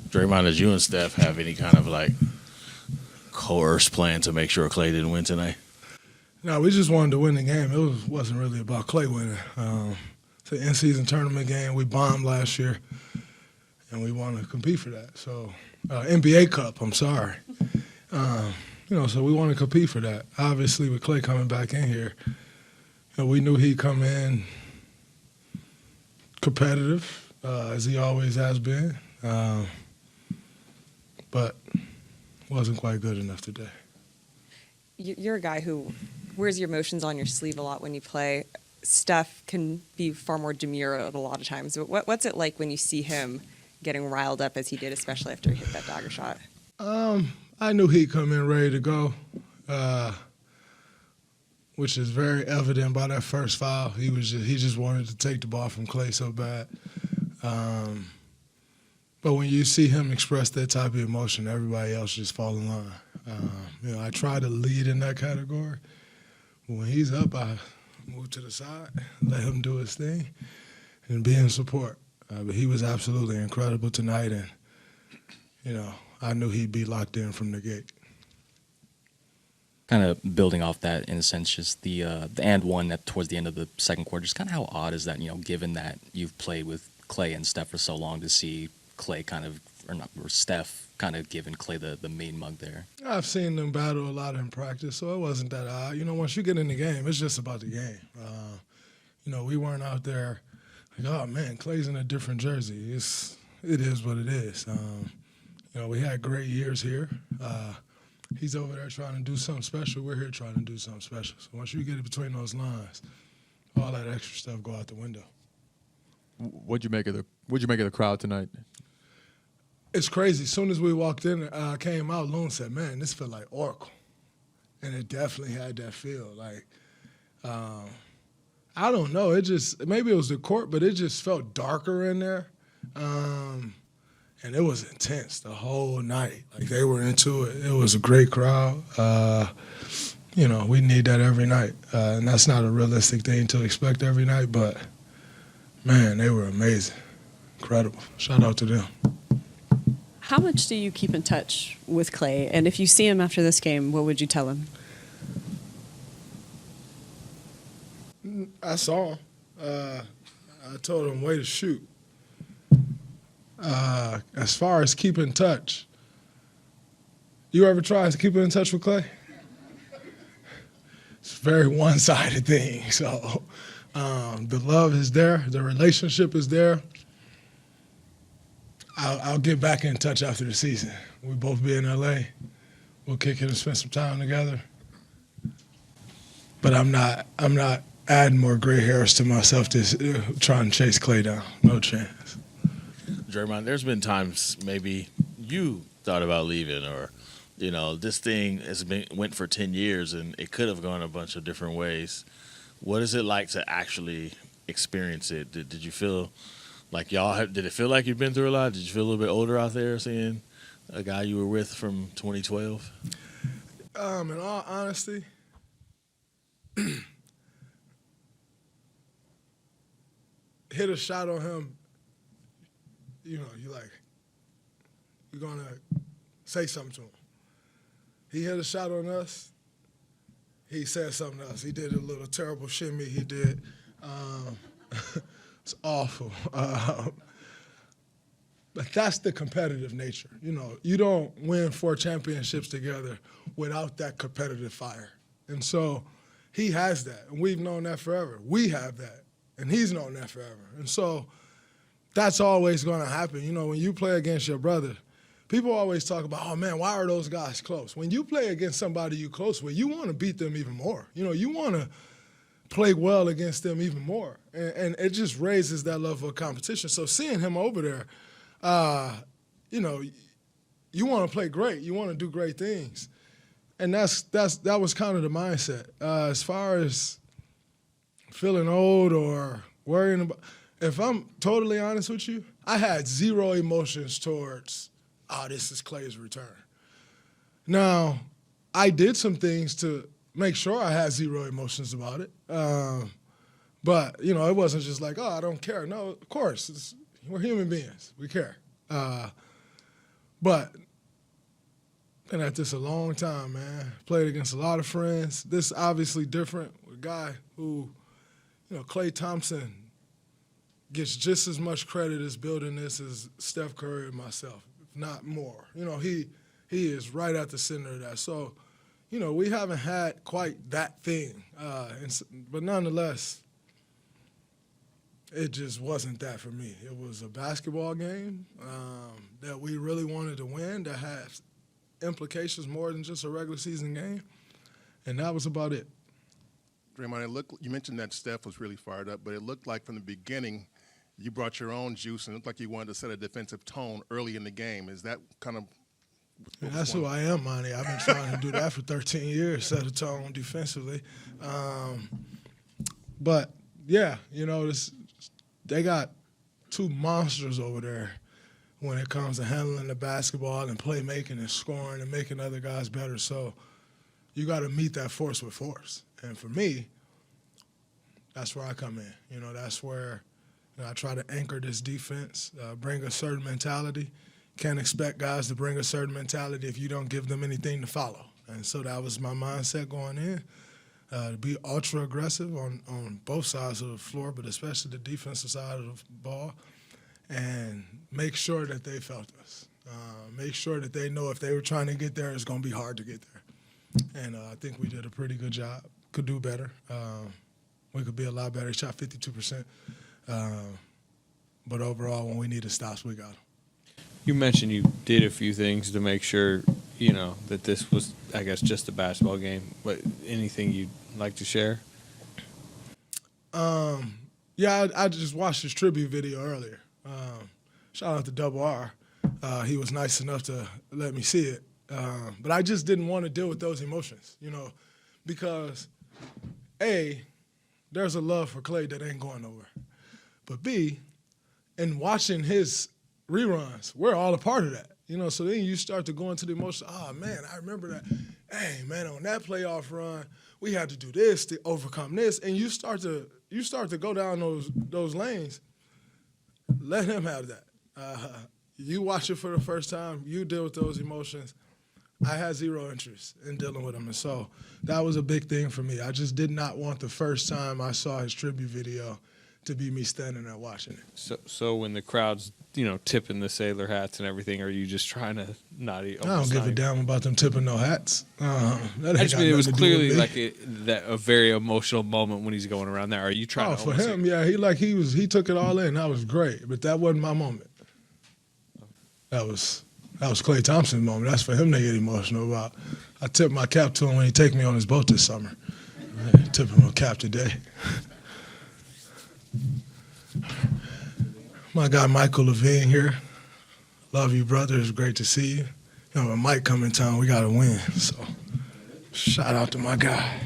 Draymond, did you and Steph have any kind of like coerced plan to make sure Klay didn't win tonight? No, we just wanted to win the game. It wasn't really about Klay winning. It's an in-season tournament game. We bombed last year, and we want to compete for that. So, NBA Cup, I'm sorry. So we want to compete for that. Obviously, with Klay coming back in here, we knew he'd come in competitive, as he always has been, but wasn't quite good enough today. You're a guy who wears your emotions on your sleeve a lot when you play. Steph can be far more demure a lot of times. What's it like when you see him getting riled up as he did, especially after he hit that dagger shot? I knew he'd come in ready to go, which is very evident by that first foul. He just wanted to take the ball from Klay so bad. But when you see him express that type of emotion, everybody else just fall in line. I try to lead in that category. But when he's up, I move to the side, let him do his thing, and be in support. But he was absolutely incredible tonight, and, I knew he'd be locked in from the gate. Kind of building off that, in a sense, just the and one that towards the end of the second quarter, just kind of how odd is that, given that you've played with Klay and Steph for so long, to see Klay or Steph kind of giving Klay the main mug there? I've seen them battle a lot in practice, so it wasn't that odd. Once you get in the game, it's just about the game. We weren't out there like, oh, man, Klay's in a different jersey. It is what it is. We had great years here. He's over there trying to do something special. We're here trying to do something special. So once you get it between those lines, all that extra stuff go out the window. What'd you make of the crowd tonight? It's crazy. As soon as we walked in, came out, Loon said, man, this felt like Oracle. And it definitely had that feel. Like, I don't know. Maybe it was the court, but it just felt darker in there. And it was intense the whole night. Like, they were into it. It was a great crowd. We need that every night. And that's not a realistic thing to expect every night, but, man, they were amazing. Incredible. Shout out to them. How much do you keep in touch with Klay? And if you see him after this game, what would you tell him? I saw him. I told him, way to shoot. As far as keeping in touch, you ever try to keep in touch with Klay? It's a very one-sided thing. So the love is there. The relationship is there. I'll get back in touch after the season. We'll both be in L.A. We'll kick it and spend some time together. But I'm not adding more gray hairs to myself to trying to chase Klay down. No chance. Draymond, there's been times maybe you thought about leaving, or this thing went for 10 years and it could have gone a bunch of different ways. What is it like to actually experience it? Did you feel like did it feel like you've been through a lot? Did you feel a little bit older out there seeing a guy you were with from 2012? In all honesty, hit a shot on him, you're going to say something to him. He hit a shot on us. He said something else. He did a little terrible shimmy he did. It's awful. But that's the competitive nature. You don't win 4 championships together without that competitive fire. And so he has that, and we've known that forever. We have that, and he's known that forever. And so that's always going to happen. When you play against your brother, people always talk about, oh, man, why are those guys close? When you play against somebody you're close with, you want to beat them even more. You want to play well against them even more. And it just raises that level of competition. So seeing him over there, you want to play great. You want to do great things. And that was kind of the mindset. As far as feeling old or worrying about, if I'm totally honest with you, I had zero emotions towards, this is Klay's return. Now, I did some things to make sure I had zero emotions about it. But, it wasn't just like, I don't care. No, of course, We're human beings. We care. But been at this a long time, man. Played against a lot of friends. This obviously different. A guy who, Klay Thompson gets just as much credit as building this as Steph Curry and myself, if not more. He is right at the center of that. So, we haven't had quite that thing. But nonetheless, it just wasn't that for me. It was a basketball game that we really wanted to win that had implications more than just a regular season game, and that was about it. Draymond, you mentioned that Steph was really fired up, but it looked like from the beginning you brought your own juice and it looked like you wanted to set a defensive tone early in the game. Is that kind of That's who I am, Monty. I've been trying to do that for 13 years, set a tone defensively. But, yeah, they got two monsters over there when it comes to handling the basketball and playmaking and scoring and making other guys better. So you got to meet that force with force. And for me, that's where I come in. That's where I try to anchor this defense, bring a certain mentality. Can't expect guys to bring a certain mentality if you don't give them anything to follow. And so that was my mindset going in, to be ultra aggressive on both sides of the floor, but especially the defensive side of the ball, and make sure that they felt us. Make sure that they know if they were trying to get there, it's going to be hard to get there. And I think we did a pretty good job. Could do better. We could be a lot better. Shot 52%. But overall, when we needed stops, we got them. You mentioned you did a few things to make sure, that this was, I guess, just a basketball game. But anything you'd like to share? Yeah, I just watched his tribute video earlier. Shout out to Double R. He was nice enough to let me see it. But I just didn't want to deal with those emotions, because, A, there's a love for Klay that ain't going nowhere. But B, in watching his reruns, we're all a part of that. So then you start to go into the emotion, man, I remember that. Hey, man, on that playoff run, we had to do this to overcome this. And you start to go down those lanes. Let him have that. You watch it for the first time, you deal with those emotions. I had zero interest in dealing with them. And so that was a big thing for me. I just did not want the first time I saw his tribute video to be me standing there watching it. So when the crowd's, tipping the sailor hats and everything, are you just trying to not eat? I don't give a damn about them tipping no hats. I just mean it was clearly like a very emotional moment when he's going around there. Are you trying to? For him, yeah, he took it all in. That was great, but that wasn't my moment. That was Klay Thompson's moment. That's for him to get emotional about. I tip my cap to him when he take me on his boat this summer. Tip him a cap today. My guy Michael Levine here. Love you, brother. It's great to see you. When Mike come in town, we got to win. So shout out to my guy.